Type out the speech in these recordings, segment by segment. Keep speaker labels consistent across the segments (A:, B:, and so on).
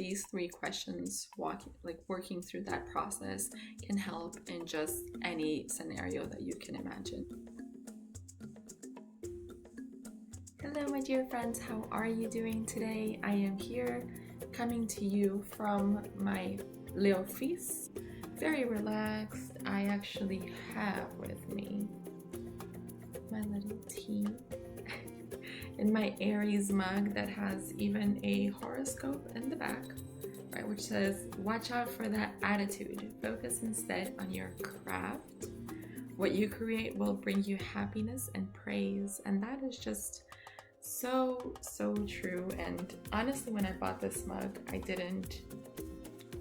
A: these 3 questions, working through that process, can help in just any scenario that you can imagine. Hello, my dear friends, how are you doing today? I am here coming to you from my little feast, very relaxed. I actually have with me my little tea in my Aries mug that has even a horoscope in the back, right, which says, watch out for that attitude. Focus instead on your craft. What you create will bring you happiness and praise. And that is just so true. And honestly, when I bought this mug, I didn't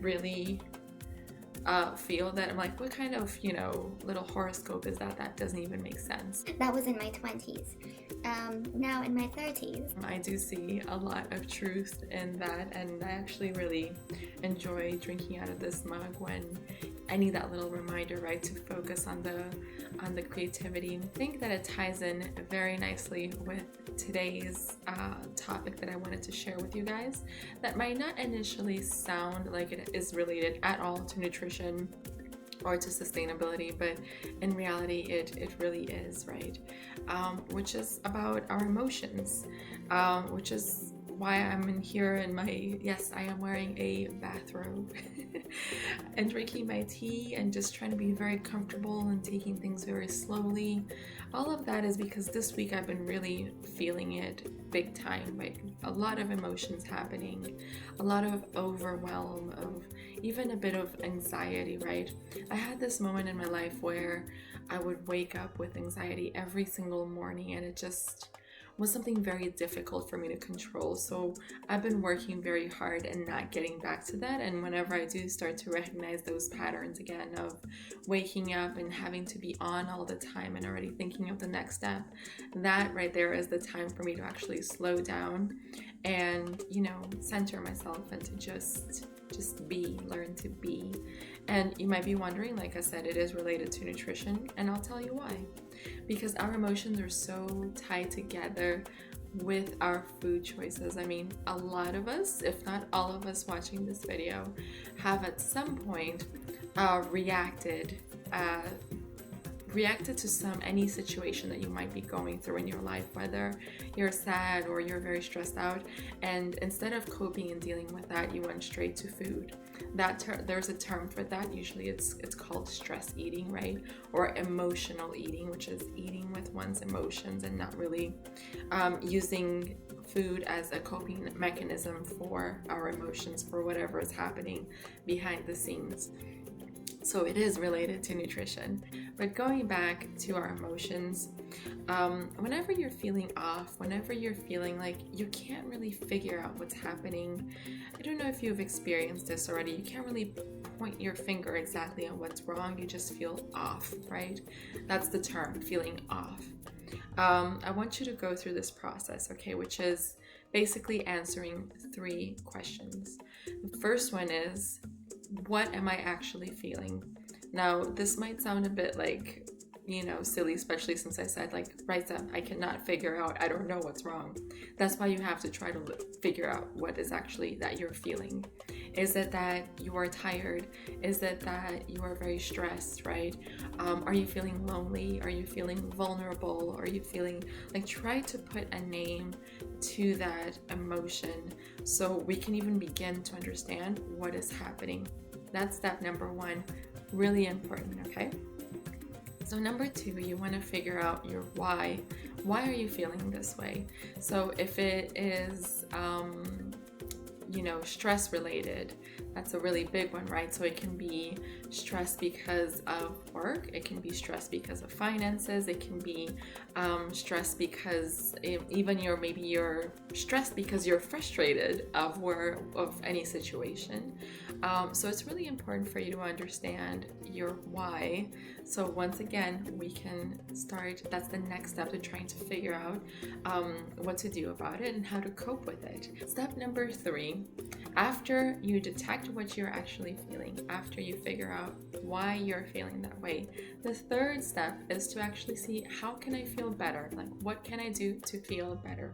A: really feel that. I'm like, what kind of, little horoscope is that? That doesn't even make sense.
B: That was in my 20s. Now in my 30s.
A: I do see a lot of truth in that, and I actually really enjoy drinking out of this mug when I need that little reminder, right, to focus on the creativity. I think that it ties in very nicely with today's topic that I wanted to share with you guys, that might not initially sound like it is related at all to nutrition or to sustainability, but in reality it really is, right? Which is about our emotions, which is why I'm in here in my, yes, I am wearing a bathrobe and drinking my tea and just trying to be very comfortable and taking things very slowly. All of that is because this week I've been really feeling it big time, like a lot of emotions happening, a lot of overwhelm, of even a bit of anxiety, right? I had this moment in my life where I would wake up with anxiety every single morning, and it just was something very difficult for me to control. So I've been working very hard and not getting back to that. And whenever I do start to recognize those patterns again of waking up and having to be on all the time and already thinking of the next step, that right there is the time for me to actually slow down and, center myself and to just be, learn to be. And you might be wondering, like I said, it is related to nutrition, and I'll tell you why. Because our emotions are so tied together with our food choices. I mean, a lot of us, if not all of us watching this video, have at some point reacted to any situation that you might be going through in your life, whether you're sad or you're very stressed out, and instead of coping and dealing with that, you went straight to food. There's a term for that. Usually it's called stress eating, right? Or emotional eating, which is eating with one's emotions and not really using food as a coping mechanism for our emotions, for whatever is happening behind the scenes. So it is related to nutrition. But going back to our emotions, whenever you're feeling off, whenever you're feeling like you can't really figure out what's happening, I don't know if you've experienced this already, you can't really point your finger exactly on what's wrong, you just feel off, right? That's the term, feeling off. I want you to go through this process, okay, which is basically answering 3 questions. The first one is, what am I actually feeling? Now, this might sound a bit like, silly, especially since I said, like, right up, I cannot figure out, I don't know what's wrong. That's why you have to try to figure out what is actually that you're feeling. Is it that you are tired? Is it that you are very stressed, right? Are you feeling lonely? Are you feeling vulnerable? Are you feeling like, try to put a name to that emotion so we can even begin to understand what is happening. That's step number 1, really important, okay? So number 2, you want to figure out your why. Why are you feeling this way? So if it is, stress related, that's a really big one, right? So it can be stress because of work, it can be stress because of finances, it can be stress because you're stressed because you're frustrated of any situation. So it's really important for you to understand your why. So once again, we can start, that's the next step to trying to figure out what to do about it and how to cope with it. Step number 3, after you detect what you're actually feeling, after you figure out why you're feeling that way, the third step is to actually see, how can I feel better? Like, what can I do to feel better?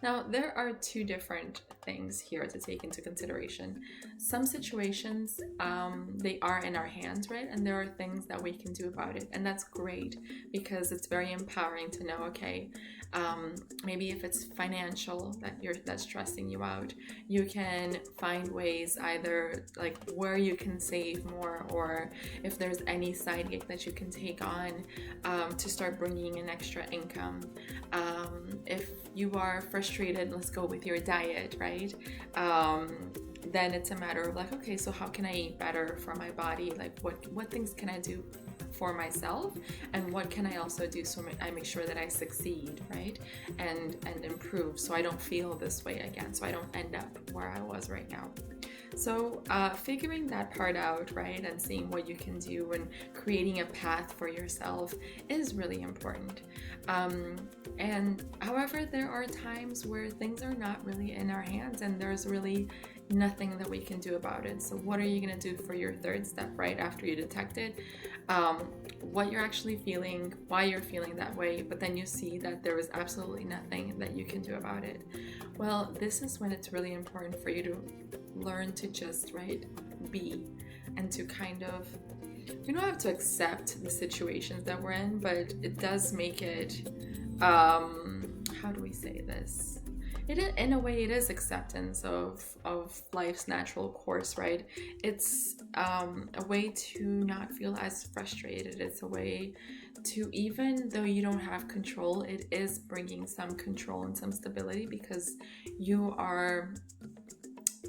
A: Now, there are two different things here to take into consideration. Some situations, they are in our hands, right? And there are things that we can do about it. And that's great because it's very empowering to know, okay, maybe if it's financial that's stressing you out, you can find ways either like where you can save more, or if there's any side gig that you can take on to start bringing in extra income. If you are frustrated, let's go with your diet, right? Then it's a matter of like, okay, so how can I eat better for my body? Like what things can I do for myself, and what can I also do so I make sure that I succeed, right? And improve, so I don't feel this way again, so I don't end up where I was right now. So figuring that part out, right, and seeing what you can do and creating a path for yourself is really important. And however, there are times where things are not really in our hands and there's really nothing that we can do about it. So what are you going to do for your third step, right, after you detect it, what you're actually feeling, why you're feeling that way, but then you see that there is absolutely nothing that you can do about it? Well, this is when it's really important for you to learn to just, right, be, and to kind of, you don't have to accept the situations that we're in, but it does make it, how do we say this? In a way, it is acceptance of life's natural course, right? It's a way to not feel as frustrated. It's a way to, even though you don't have control, it is bringing some control and some stability because you are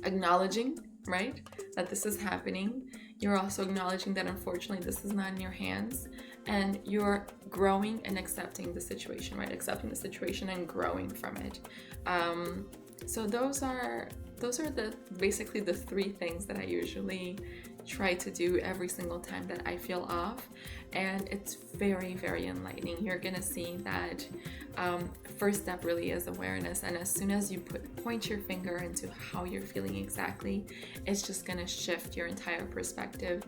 A: acknowledging, right, that this is happening. You're also acknowledging that unfortunately this is not in your hands, and you're growing and accepting the situation, right? Accepting the situation and growing from it. So those are basically the three things that I usually try to do every single time that I feel off, and it's very, very enlightening. You're gonna see that first step really is awareness, and as soon as you point your finger into how you're feeling exactly, it's just gonna shift your entire perspective.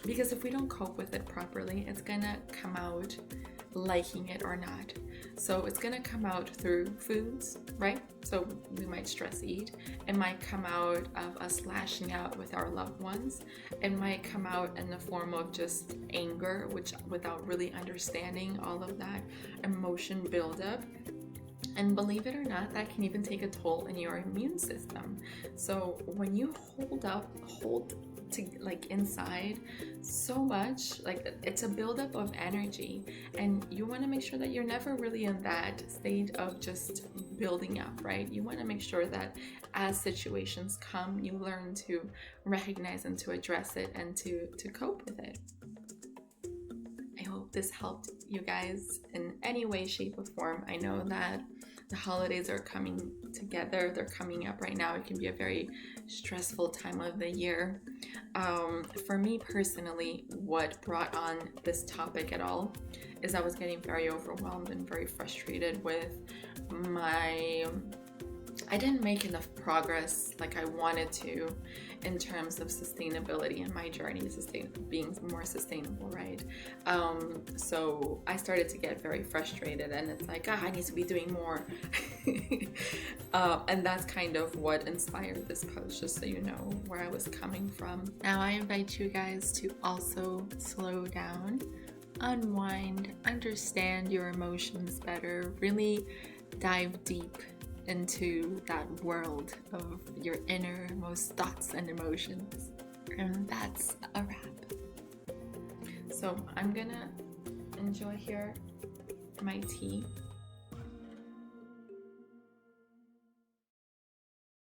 A: Because if we don't cope with it properly, it's gonna come out liking it or not. So it's gonna come out through foods, right? So we might stress eat. It might come out of us lashing out with our loved ones. It might come out in the form of just anger, which without really understanding all of that emotion buildup. And believe it or not, that can even take a toll in your immune system. So when you hold to like inside so much, like it's a buildup of energy, and you want to make sure that you're never really in that state of just building up, right? You want to make sure that as situations come, you learn to recognize and to address it and to cope with it. I hope this helped you guys in any way, shape, or form. I know that the holidays are coming together. They're coming up right now. It can be a very stressful time of the year. For me personally, what brought on this topic at all is I was getting very overwhelmed and very frustrated with I didn't make enough progress like I wanted to in terms of sustainability in my journey, being more sustainable, right? So I started to get very frustrated, and it's like, I need to be doing more. And that's kind of what inspired this post, just so you know where I was coming from. Now I invite you guys to also slow down, unwind, understand your emotions better, really dive deep into that world of your innermost thoughts and emotions. And that's a wrap. So I'm gonna enjoy here my tea